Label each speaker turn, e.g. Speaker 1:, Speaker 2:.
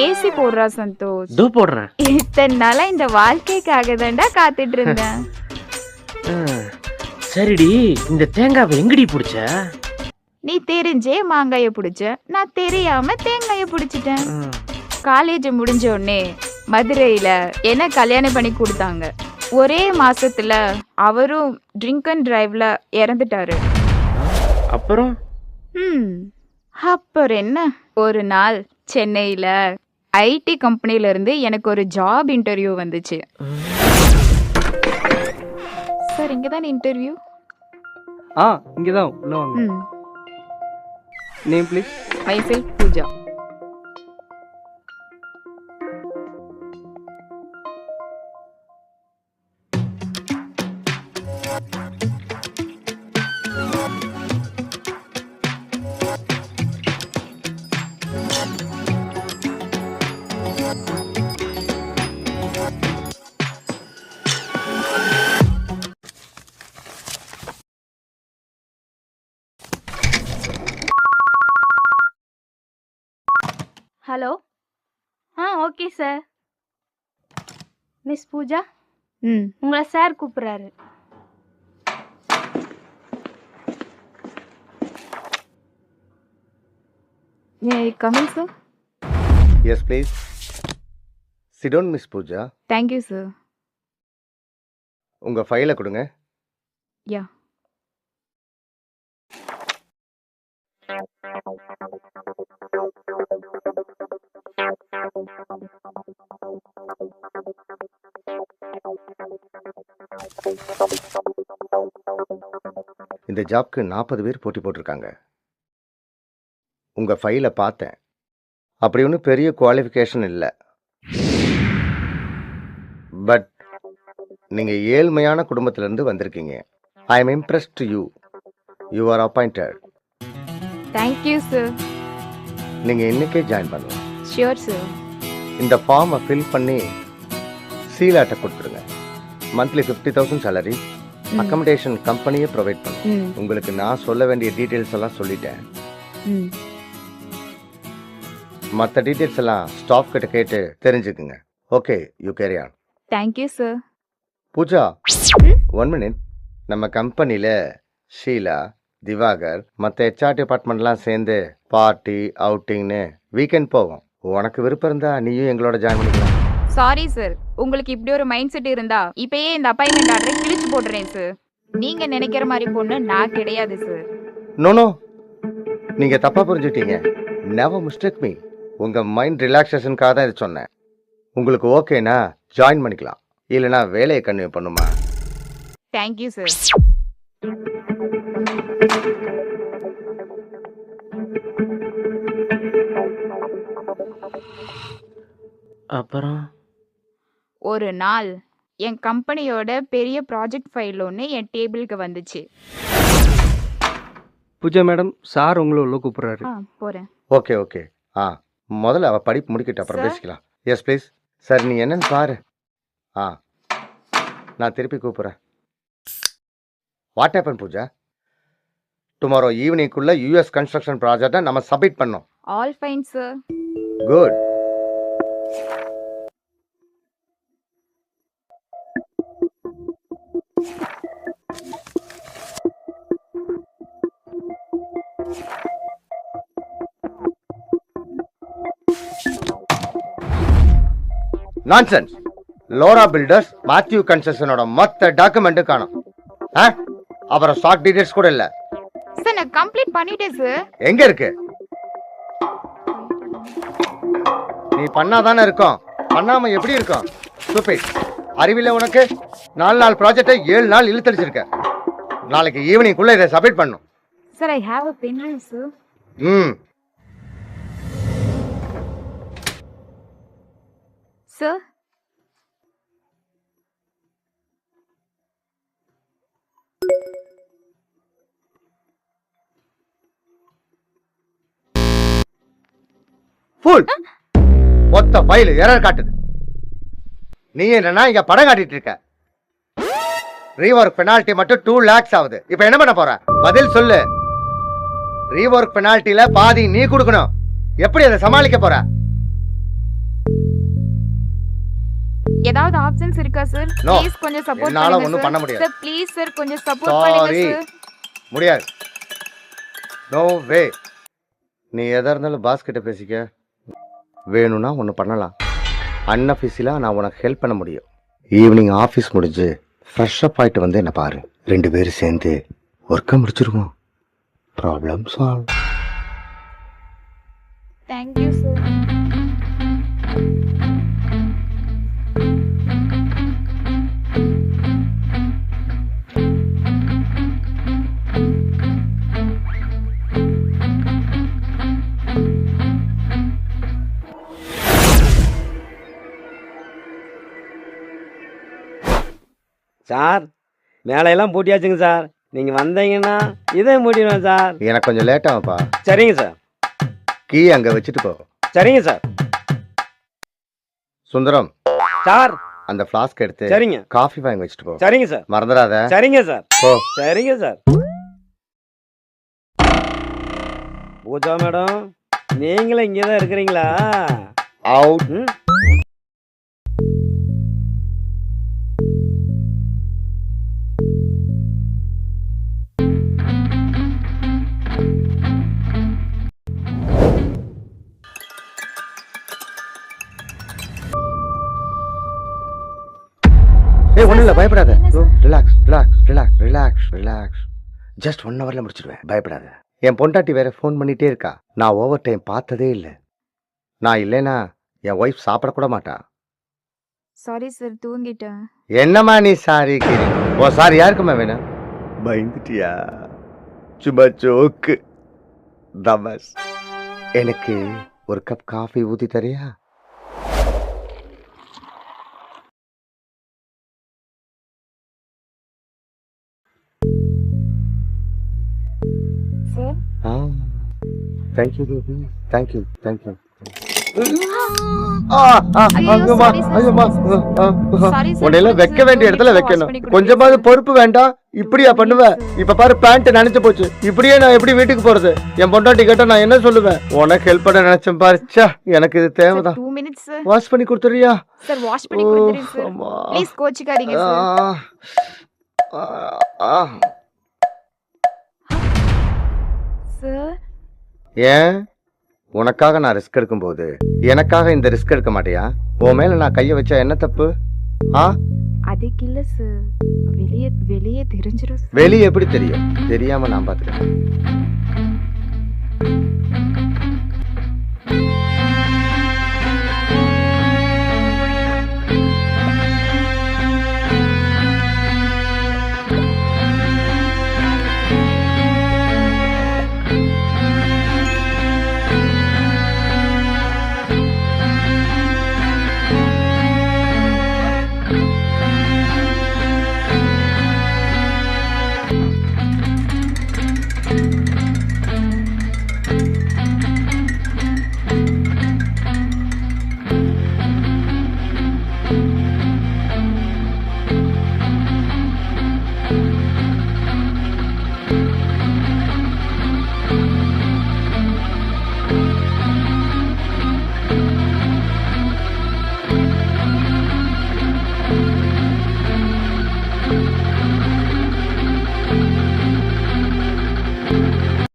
Speaker 1: AC போடுறா சந்தோஷ்.
Speaker 2: தூ போடுறேன்.
Speaker 1: இத்தனை நாளா இந்த வாழ்க்கைக்காக தான்டா காத்துட்டு இருந்தேன்.
Speaker 2: சரிடி, இந்த தேங்காவை எங்கடி பிடிச்ச?
Speaker 1: நீ தெரிஞ்சே மாங்காய பிடிச்ச, நான் தெரியாம தேங்காய பிடிச்சிட்டேன். காலேஜ் முடிஞ்ச உடனே மதுரையில என்ன கல்யாணம் பண்ணி கொடுத்தாங்க. ஒரே மாசத்துல அவரும் ட்ரிங்க் அண்ட் டிரைவ்ல இறந்துட்டாரு.
Speaker 2: அப்புறம்
Speaker 1: அப்புறம் என்ன, ஒரு நாள் சென்னையில ஐடி கம்பெனில இருந்து எனக்கு ஒரு ஜாப் இன்டர்வியூ வந்துச்சு. சார் இங்கதான் இன்டர்வியூ.
Speaker 3: இங்கதான் உள்ள வாங்க. Name please.
Speaker 1: Myself Pooja.
Speaker 4: Hello. Okay sir. Miss Pooja, உங்களை சார் கூப்பிட்றாரு.
Speaker 1: Coming sir.
Speaker 5: Yes, please. Sit down, Miss Pooja.
Speaker 1: Thank you sir.
Speaker 5: உங்க ஃபைலை கொடுங்க.
Speaker 1: யா.
Speaker 5: இந்த ஜாப்க்கு 40 பேர் போட்டி போட்டிருக்காங்க. உங்க ஃபைலை பார்த்தேன். அப்படி ஒன்றும் பெரிய குவாலிஃபிகேஷன் இல்லை. பட் நீங்க ஏழ்மையான குடும்பத்திலிருந்து வந்திருக்கீங்க. I am impressed to you. You are appointed.
Speaker 1: Thank you sir.
Speaker 5: நீங்க இன்னைக்கே ஜாயின் பண்ணலாம்.
Speaker 1: Sure sir.
Speaker 5: இந்த ஃபார்மை ஃபில் பண்ணி சீலாட்டை கொடுத்துருங்க. Monthly 50,000 salary. அக்கமடேஷன் கம்பெனியே ப்ரொவைட் பண்ணும். உங்களுக்கு நான் சொல்ல வேண்டிய டீட்டெயில்ஸ் எல்லாம் சொல்லிட்டேன். மற்ற டீட்டெயில்ஸ் எல்லாம் ஸ்டாஃப் கிட்ட கேட்டு தெரிஞ்சுக்குங்க. Okay, you carry on.
Speaker 1: Thank you sir.
Speaker 5: Pooja, 1 minute. நம்ம கம்பெனியில் ஷீலா, திவாகர், மற்ற ஹெச்ஆர் டிபார்ட்மெண்ட்லாம் சேர்ந்து பார்ட்டி அவுட்டிங்னு வீக்கெண்ட் போவோம். உனக்கு விருப்பம் இருந்தா நீயும் எங்களோட ஜாயின் பண்ணிக்கலாம்.
Speaker 1: சாரி சார், உங்களுக்கு இப்படி ஒரு மைண்ட் செட் இருந்தா இப்பயே இந்த அப்பாயின்மெண்ட் ஆர்டரை கிழிச்சு போடுறேன் சார். நீங்க நினைக்கிற மாதிரி பொண்ணு நான் கிடையாது சார்.
Speaker 5: நோ, நீங்க தப்பா புரிஞ்சுட்டீங்க. Never mistake me. உங்க மைண்ட் ரிலாக்ஸேஷனுக்காக தான் இது சொன்னேன். உங்களுக்கு ஓகேனா ஜாயின் பண்ணிக்கலாம், இல்லைனா வேலையை கன்டினியூ பண்ணுமா.
Speaker 1: Thank you sir.
Speaker 2: அப்புறம்
Speaker 1: ஒரு நாள் என் கம்பெனியோட பெரிய ப்ராஜெக்ட் ஃபைல் ஒன்று என் டேபிளுக்கு வந்துச்சு.
Speaker 3: பூஜா மேடம், சார் உங்களை உள்ள கூப்பிட்றாரு.
Speaker 1: போகிறேன்.
Speaker 5: ஓகே. முதல்ல அவள் படிப்பு முடிக்கிட்டு அப்புறம் பேசிக்கலாம். Yes please. சார் நீ என்னன்னு பாரு. நான் திருப்பி கூப்பிட்றேன். What happen Pooja? டுமாரோ ஈவினிங்குள்ள யூஎஸ் கன்ஸ்ட்ரக்ஷன் ப்ராஜெக்டை நம்ம சப்மிட் பண்ணோம்.
Speaker 1: All fine sir.
Speaker 5: Good. Nonsense. Lora builders Matthew கன்ஸ்ட்ரக்ஷனோட மொத்த டாக்குமெண்ட் காணோம். அப்புறம் ஸ்டாக் டீடைல்ஸ் கூட இல்ல.
Speaker 1: சார் நான் கம்ப்ளீட் பண்ணிட்டேன் சார்.
Speaker 5: எங்க இருக்கு? நீ பண்ணாதானே இருக்கும், பண்ணாம எப்படி இருக்கும்? ஸ்டூபிட். அறிவில்லை உனக்கு? 4 நாள் ப்ராஜெக்டை 7 நாள் இழுத்தடிச்சிருக்க. நாளைக்கு ஈவினிங்குள்ள இதை சப்மிட் பண்ணும்.
Speaker 1: Sir I have a pen sir. Sir
Speaker 5: full மொத்த ஃபைல் எரர் காட்டுது. நீ என்னன்னா இங்க படம் காட்டிட்டு இருக்க. ரீவொர்க் பெனால்டி மட்டும் 2 lakhs ஆகுது. இப்போ என்ன பண்ண போற? பதில் சொல்லு. ரீவொர்க் பெனால்டில பாதி நீ கொடுக்கணும். எப்படி அதை சமாளிக்க போற?
Speaker 1: ஏதாவது ஆப்ஷன்ஸ் இருக்கா சார்?
Speaker 5: No.
Speaker 1: ப்ளீஸ் கொஞ்சம் சப்போர்ட்
Speaker 5: என்னால
Speaker 1: பண்ணுங்க
Speaker 5: ஒண்ணும் பண்ண
Speaker 1: சார்.
Speaker 5: முடியாது.
Speaker 1: சார் ப்ளீஸ் சார் கொஞ்சம் சப்போர்ட் பண்ணுங்க
Speaker 5: சாரி
Speaker 1: சார்.
Speaker 5: முடியாது. No way. நீ எதா இருந்தாலும் பாஸ் கிட்ட பேசிக்க. வேணும்னா ஒன்று பண்ணலாம். அன்அஃபிஷியலாக நான் உனக்கு ஹெல்ப் பண்ண முடியும். ஈவினிங் ஆஃபீஸ் முடிஞ்சு ஃப்ரெஷ்அப் ஆகிட்டு வந்து என்ன பாரு. 2 பேரும் சேர்ந்து ஒர்க்கை முடிச்சிருவோம். Problem solve.
Speaker 1: Thank you sir.
Speaker 6: Sir மேலையெல்லாம் பூட்டியாச்சுங்க சார். நீங்கள் வந்தீங்கன்னா இதே மூடிடுவேன் சார்.
Speaker 5: எனக்கு கொஞ்சம் லேட் ஆகும்ப்பா.
Speaker 6: சரிங்க சார்.
Speaker 5: கீ அங்கே வச்சுட்டு போ.
Speaker 6: சரிங்க சார்.
Speaker 5: சுந்தரம்,
Speaker 6: சார்
Speaker 5: அந்த ஃப்ளாஸ்க் எடுத்து
Speaker 6: சரிங்க.
Speaker 5: காஃபி வாங்கி வச்சுட்டு போ.
Speaker 6: சரிங்க சார்.
Speaker 5: மறந்துடாத.
Speaker 6: சரிங்க சார்.
Speaker 5: போ.
Speaker 6: சரிங்க சார். பூஜா மேடம், நீங்களும் இங்கே தான் இருக்கிறீங்களா?
Speaker 5: அவுட்.
Speaker 6: ம்.
Speaker 5: ஏய் ஒன்றும் இல்லை, பயப்படாத.
Speaker 1: என்ன sir?
Speaker 5: Relax relax relax relax relax. Just 1 ஹவரில் முடிச்சிடுவேன், பயப்படாத. என் பொண்டாட்டி வேற ஃபோன் பண்ணிகிட்டே இருக்கா. நான் ஓவர் டைம் பார்த்ததே இல்லை. நான் இல்லைன்னா என் ஒய்ஃப் சாப்பிடக்கூட மாட்டா.
Speaker 1: சாரி சார், தூங்கிட்டேன்.
Speaker 5: என்னம்மா நீ சாரி கிரி? ஓ சாரி யாருக்குமா வேணும்? பயந்துட்டியா? சும்மா ஜோக்கு. தமஸ். எனக்கு ஒரு கப் காஃபி ஊற்றி தரியா?
Speaker 1: Sir
Speaker 5: thank you baby, thank you thank you.
Speaker 1: ஐயோ, sorry sir, sorry sir.
Speaker 5: உன்னையெல்லாம் வைக்க வேண்டிய இடத்துல
Speaker 1: wash
Speaker 5: வைக்கணும்.
Speaker 1: பண்ணி கொடுங்க
Speaker 5: கொஞ்சமாவது
Speaker 1: sir.
Speaker 5: பொறுப்பு வேண்டாம். இப்படியா பண்ணுவ? இப்ப பாரு பேண்ட் நனைச்சு போச்சு. இப்படியே நான் எப்படி வீட்டுக்கு போறது? என் பொண்டாட்டி கேட்டா நான் என்ன சொல்லுவேன்? உனக்கு ஹெல்ப் பண்ண நினைச்சேன் பாரு. ச்சே, எனக்கு இது
Speaker 1: Sir,
Speaker 5: தேவைதான்.
Speaker 1: 2 minutes sir.
Speaker 5: வாஷ் பண்ணி கொடுத்துறியா?
Speaker 1: சார் வாஷ் பண்ணி கொடுத்துறேன் சார்.
Speaker 5: அம்மா.
Speaker 1: ப்ளீஸ் கோச்சிக்காதீங்க சார். சார்
Speaker 5: ஏன் உனக்காக நான் ரிஸ்க் எடுக்கும்போது எனக்காக இந்த ரிஸ்க் எடுக்க மாட்டியா? உன் மேல நான் கைய வச்சா என்ன தப்பு?
Speaker 1: அதுக்கு இல்ல சார், வெளியே வெளியே தெரிஞ்சிரும் சார்.
Speaker 5: வெளியே எப்படி தெரியும்? தெரியாம நான் பாத்துக்கிறேன்.